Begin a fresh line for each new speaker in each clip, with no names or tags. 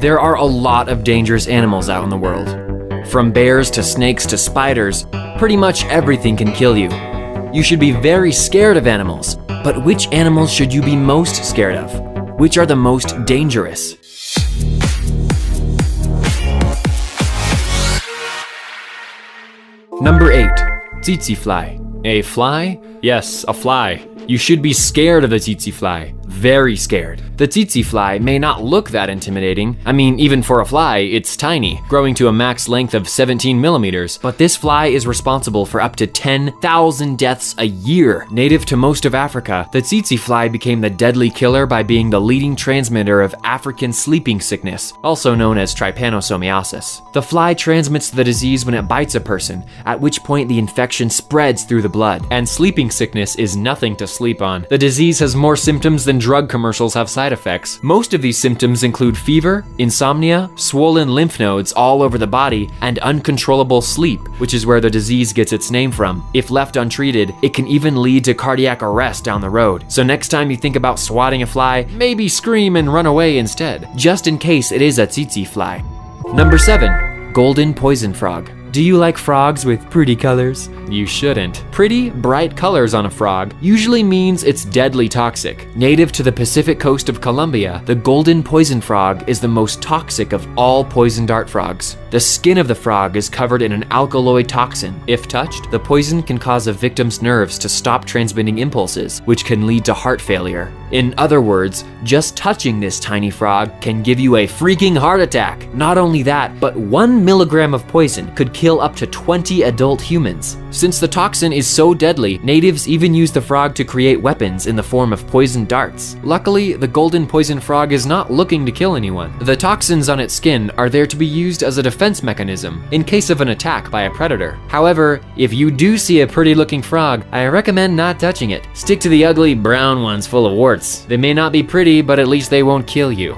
There are a lot of dangerous animals out in the world. From bears to snakes to spiders, pretty much everything can kill you. You should be very scared of animals, but which animals should you be most scared of? Which are the most dangerous? Number 8. Tsetse fly. A fly? Yes, a fly. You should be scared of the tsetse fly. Very scared. The tsetse fly may not look that intimidating. I mean, even for a fly, it's tiny, growing to a max length of 17 millimeters. But this fly is responsible for up to 10,000 deaths a year. Native to most of Africa, the tsetse fly became the deadly killer by being the leading transmitter of African sleeping sickness, also known as trypanosomiasis. The fly transmits the disease when it bites a person, at which point the infection spreads through the blood. And sleeping sickness is nothing to sleep on. The disease has more symptoms than drug commercials have side effects. Most of these symptoms include fever, insomnia, swollen lymph nodes all over the body, and uncontrollable sleep, which is where the disease gets its name from. If left untreated, it can even lead to cardiac arrest down the road. So next time you think about swatting a fly, maybe scream and run away instead, just in case it is a tsetse fly. Number 7. Golden poison frog. Do you like frogs with pretty colors? You shouldn't. Pretty, bright colors on a frog usually means it's deadly toxic. Native to the Pacific coast of Colombia, the golden poison frog is the most toxic of all poison dart frogs. The skin of the frog is covered in an alkaloid toxin. If touched, the poison can cause a victim's nerves to stop transmitting impulses, which can lead to heart failure. In other words, just touching this tiny frog can give you a freaking heart attack. Not only that, but 1 milligram of poison could kill up to 20 adult humans. Since the toxin is so deadly, natives even use the frog to create weapons in the form of poison darts. Luckily, the golden poison frog is not looking to kill anyone. The toxins on its skin are there to be used as a defense mechanism in case of an attack by a predator. However, if you do see a pretty looking frog, I recommend not touching it. Stick to the ugly brown ones full of warts. They may not be pretty, but at least they won't kill you.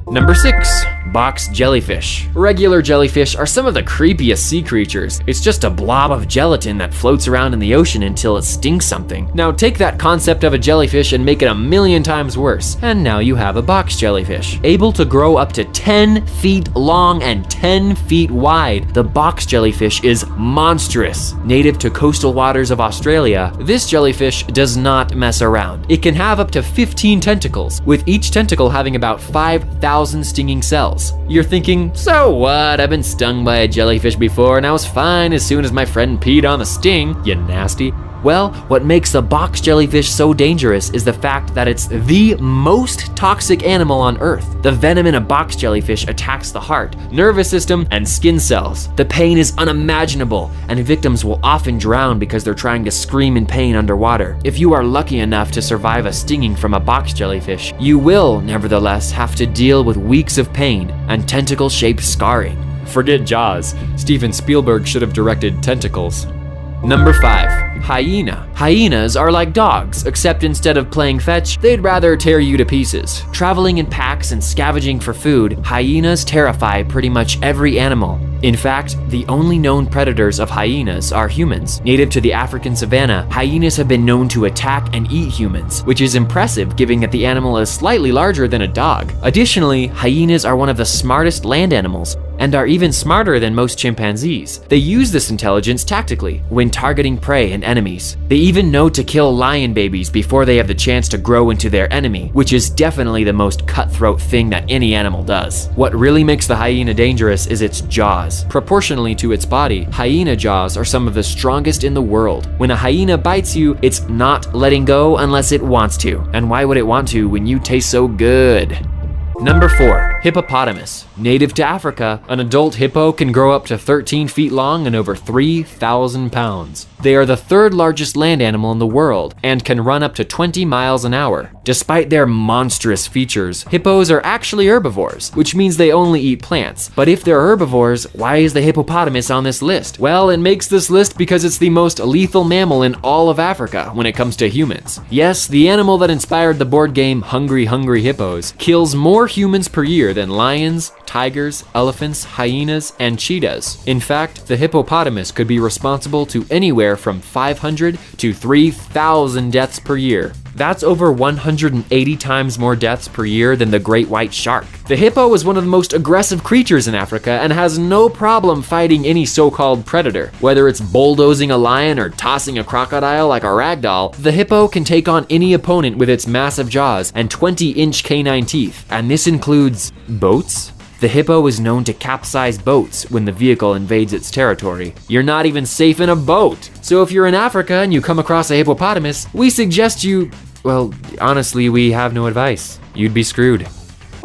Number 6. Box jellyfish. Regular jellyfish are some of the creepiest sea creatures. It's just a blob of gelatin that floats around in the ocean until it stings something. Now take that concept of a jellyfish and make it a million times worse, and now you have a box jellyfish. Able to grow up to 10 feet long and 10 feet wide, the box jellyfish is monstrous. Native to coastal waters of Australia, this jellyfish does not mess around. It can have up to 15 tentacles, with each tentacle having about 5,000 stinging cells. You're thinking, so what? I've been stung by a jellyfish before and I was fine as soon as my friend peed on the sting, you nasty. Well, what makes the box jellyfish so dangerous is the fact that it's the most toxic animal on Earth. The venom in a box jellyfish attacks the heart, nervous system, and skin cells. The pain is unimaginable, and victims will often drown because they're trying to scream in pain underwater. If you are lucky enough to survive a stinging from a box jellyfish, you will, nevertheless, have to deal with weeks of pain and tentacle-shaped scarring. Forget Jaws. Steven Spielberg should have directed Tentacles. Number 5. Hyena. Hyenas are like dogs, except instead of playing fetch, they'd rather tear you to pieces. Traveling in packs and scavenging for food, hyenas terrify pretty much every animal. In fact, the only known predators of hyenas are humans. Native to the African savanna, hyenas have been known to attack and eat humans, which is impressive given that the animal is slightly larger than a dog. Additionally, hyenas are one of the smartest land animals, and are even smarter than most chimpanzees. They use this intelligence tactically when targeting prey and enemies. They even know to kill lion babies before they have the chance to grow into their enemy, which is definitely the most cutthroat thing that any animal does. What really makes the hyena dangerous is its jaws. Proportionally to its body, hyena jaws are some of the strongest in the world. When a hyena bites you, it's not letting go unless it wants to. And why would it want to when you taste so good? Number 4. Hippopotamus. Native to Africa, an adult hippo can grow up to 13 feet long and over 3,000 pounds. They are the 3rd largest land animal in the world and can run up to 20 miles an hour. Despite their monstrous features, hippos are actually herbivores, which means they only eat plants. But if they're herbivores, why is the hippopotamus on this list? Well, it makes this list because it's the most lethal mammal in all of Africa when it comes to humans. Yes, the animal that inspired the board game Hungry Hungry Hippos kills more humans per year than lions, tigers, elephants, hyenas, and cheetahs. In fact, the hippopotamus could be responsible to anywhere from 500 to 3,000 deaths per year. That's over 180 times more deaths per year than the great white shark. The hippo is one of the most aggressive creatures in Africa and has no problem fighting any so-called predator. Whether it's bulldozing a lion or tossing a crocodile like a ragdoll, the hippo can take on any opponent with its massive jaws and 20-inch canine teeth. And this includes boats? The hippo is known to capsize boats when the vehicle invades its territory. You're not even safe in a boat. So if you're in Africa and you come across a hippopotamus, we suggest you, well, honestly, we have no advice. You'd be screwed.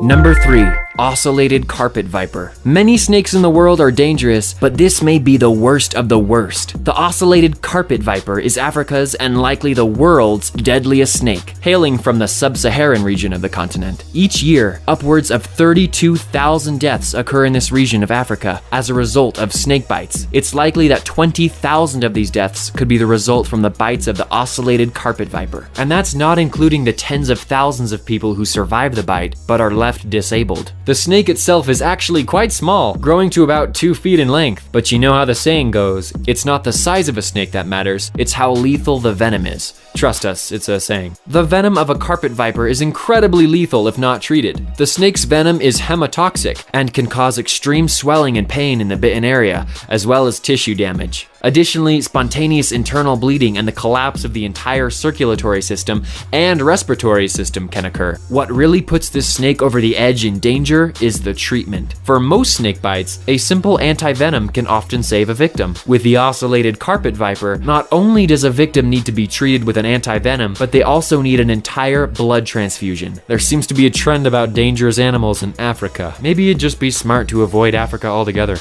Number 3, ocellated carpet viper. Many snakes in the world are dangerous, but this may be the worst of the worst. The ocellated carpet viper is Africa's and likely the world's deadliest snake, hailing from the sub-Saharan region of the continent. Each year, upwards of 32,000 deaths occur in this region of Africa as a result of snake bites. It's likely that 20,000 of these deaths could be the result from the bites of the ocellated carpet viper. And that's not including the tens of thousands of people who survive the bite, but are left disabled. The snake itself is actually quite small, growing to about 2 feet in length. But you know how the saying goes, it's not the size of a snake that matters, it's how lethal the venom is. Trust us, it's a saying. The venom of a carpet viper is incredibly lethal if not treated. The snake's venom is hemotoxic and can cause extreme swelling and pain in the bitten area, as well as tissue damage. Additionally, spontaneous internal bleeding and the collapse of the entire circulatory system and respiratory system can occur. What really puts this snake over the edge in danger is the treatment. For most snake bites, a simple anti-venom can often save a victim. With the ocellated carpet viper, not only does a victim need to be treated with an anti-venom, but they also need an entire blood transfusion. There seems to be a trend about dangerous animals in Africa. Maybe it'd just be smart to avoid Africa altogether.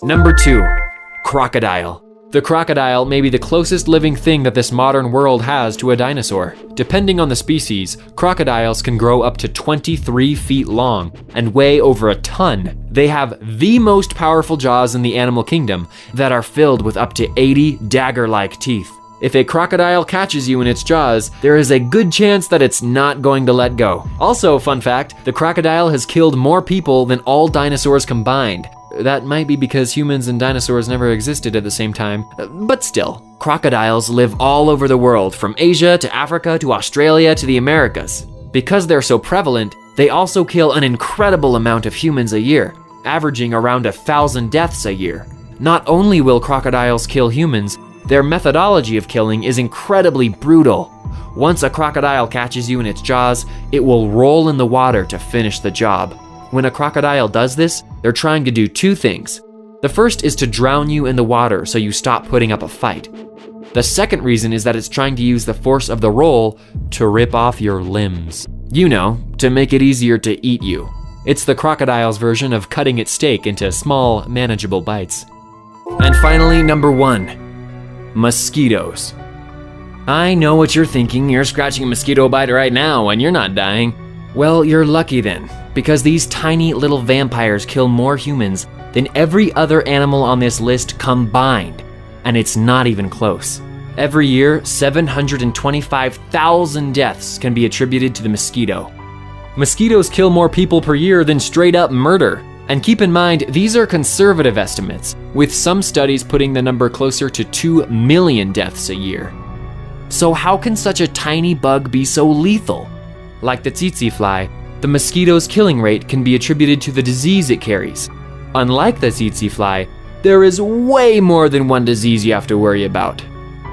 Number 2, crocodile. The crocodile may be the closest living thing that this modern world has to a dinosaur. Depending on the species, crocodiles can grow up to 23 feet long and weigh over a ton. They have the most powerful jaws in the animal kingdom that are filled with up to 80 dagger-like teeth. If a crocodile catches you in its jaws, there is a good chance that it's not going to let go. Also, fun fact, the crocodile has killed more people than all dinosaurs combined. That might be because humans and dinosaurs never existed at the same time, but still. Crocodiles live all over the world, from Asia to Africa to Australia to the Americas. Because they're so prevalent, they also kill an incredible amount of humans a year, averaging around 1,000 deaths a year. Not only will crocodiles kill humans, their methodology of killing is incredibly brutal. Once a crocodile catches you in its jaws, it will roll in the water to finish the job. When a crocodile does this, they're trying to do 2 things. The first is to drown you in the water so you stop putting up a fight. The second reason is that it's trying to use the force of the roll to rip off your limbs. You know, to make it easier to eat you. It's the crocodile's version of cutting its steak into small, manageable bites. And finally, number 1, mosquitoes. I know what you're thinking, you're scratching a mosquito bite right now and you're not dying. Well, you're lucky then, because these tiny little vampires kill more humans than every other animal on this list combined, and it's not even close. Every year, 725,000 deaths can be attributed to the mosquito. Mosquitoes kill more people per year than straight up murder. And keep in mind, these are conservative estimates, with some studies putting the number closer to 2 million deaths a year. So how can such a tiny bug be so lethal? Like the tsetse fly, the mosquito's killing rate can be attributed to the disease it carries. Unlike the tsetse fly, there is way more than one disease you have to worry about.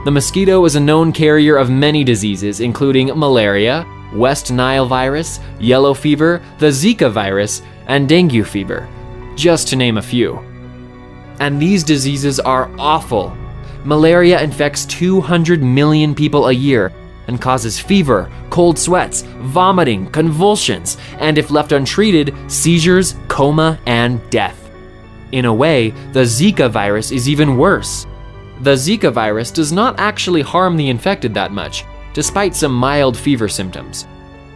The mosquito is a known carrier of many diseases, including malaria, West Nile virus, yellow fever, the Zika virus, and dengue fever, just to name a few. And these diseases are awful. Malaria infects 200 million people a year and causes fever, cold sweats, vomiting, convulsions, and if left untreated, seizures, coma, and death. In a way, the Zika virus is even worse. The Zika virus does not actually harm the infected that much, despite some mild fever symptoms.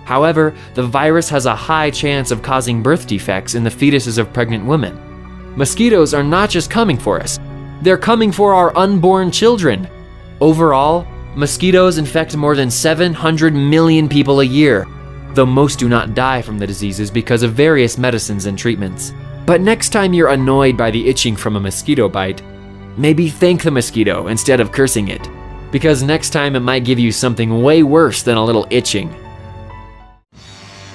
However, the virus has a high chance of causing birth defects in the fetuses of pregnant women. Mosquitoes are not just coming for us, they're coming for our unborn children. Overall, mosquitoes infect more than 700 million people a year, though most do not die from the diseases because of various medicines and treatments. But next time you're annoyed by the itching from a mosquito bite, maybe thank the mosquito instead of cursing it. because next time it might give you something way worse than a little itching.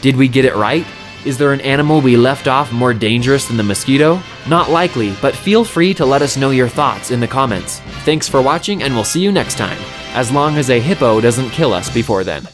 Did we get it right? Is there an animal we left off more dangerous than the mosquito? Not likely, but feel free to let us know your thoughts in the comments. Thanks for watching, and we'll see you next time, as long as a hippo doesn't kill us before then.